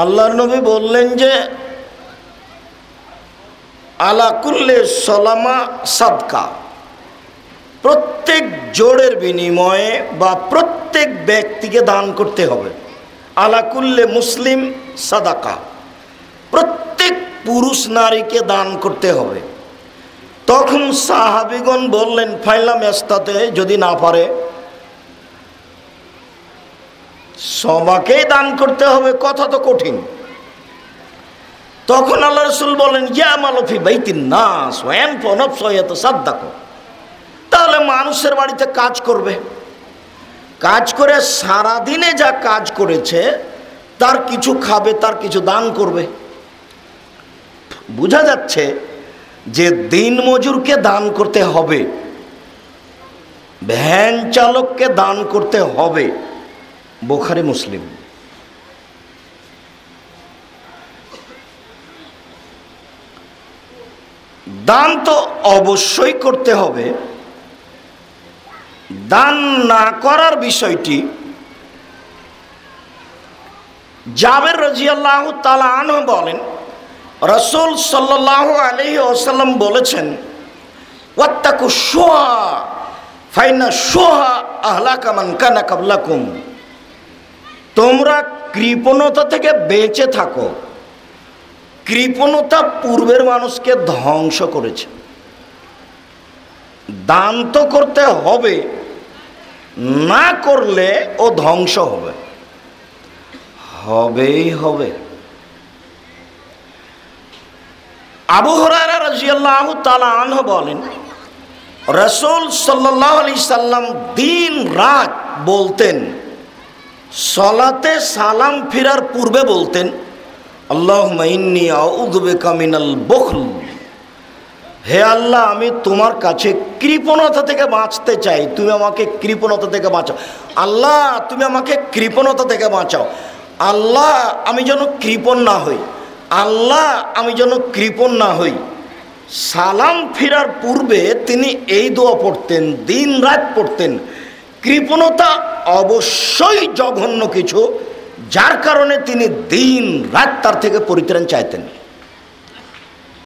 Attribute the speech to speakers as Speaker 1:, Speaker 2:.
Speaker 1: আল্লাহর নবী বললেন যে আলা কুল্লি সালামা সাদকা, প্রত্যেক জোড়ের বিনিময়ে বা প্রত্যেক ব্যক্তিকে দান করতে হবে। আলা কুল্লি মুসলিম সাদাকা, প্রত্যেক পুরুষ নারীকে দান করতে হবে। তখন সাহাবীগণ বললেন ফাইলা মেস্তাতে, যদি না পারে সবাকেই দান করতে হবে, কথা তো কঠিন। তখন আল্লাহ রাসূল বলেন ইয়া মালফি বাইতিন নাস ওয়া আনফু নাফসু ইয়াতাসাদ্দাকু, তাহলে মানুষের বাড়িতে কাজ করবে, কাজ করে সারা দিনে যা কাজ করেছে তার কিছু খাবে, তার কিছু দান করবে। বোঝা যাচ্ছে যে দিন মজুরকে দান করতে হবে, ভ্যান চালককে দান করতে হবে। বুখারী মুসলিম। দান তো অবশ্যই করতে হবে। দান না করার বিষয়টি জাবের রাদিয়াল্লাহু তাআলা আনহু বলেন, রাসূল সাল্লাল্লাহু আলাইহি ওয়াসাল্লাম বলেছেন ওয়াত্তাকু শুহা ফাইনা শুহা আহলাকা মান কানা ক্বাবলাকুম, তোমরা কৃপণতা থেকে বেঁচে থাকো, কৃপণতা পূর্বের মানুষকে ধ্বংস করেছে। দান তো করতে হবে, না করলে ও ধ্বংস হবে, হবেই হবে। আবু হুরায়রা রাদিয়াল্লাহু তাআলা আনহু বলেন, রাসূল সাল্লাল্লাহু আলাইহি সাল্লাম দিন রাত বলতেন, সালাতে সালাম ফিরার পূর্বে বলতেন আল্লাহুম্মা ইন্নী আউযু বিকা মিনাল বুখল, হে আল্লাহ আমি তোমার কাছে কৃপণতা থেকে বাঁচতে চাই, তুমি আমাকে কৃপণতা থেকে বাঁচাও। আল্লাহ তুমি আমাকে কৃপণতা থেকে বাঁচাও, আল্লাহ আমি যেন কৃপণ না হই, আল্লাহ আমি যেন কৃপণ না হই। সালাম ফিরার পূর্বে তিনি এই দোয়া পড়তেন, দিন রাত পড়তেন। কৃপণতা অবশ্যই জঘন্য কিছু, যার কারণে তিনি দিন রাত তার থেকে পরিত্রাণ চাইতেন।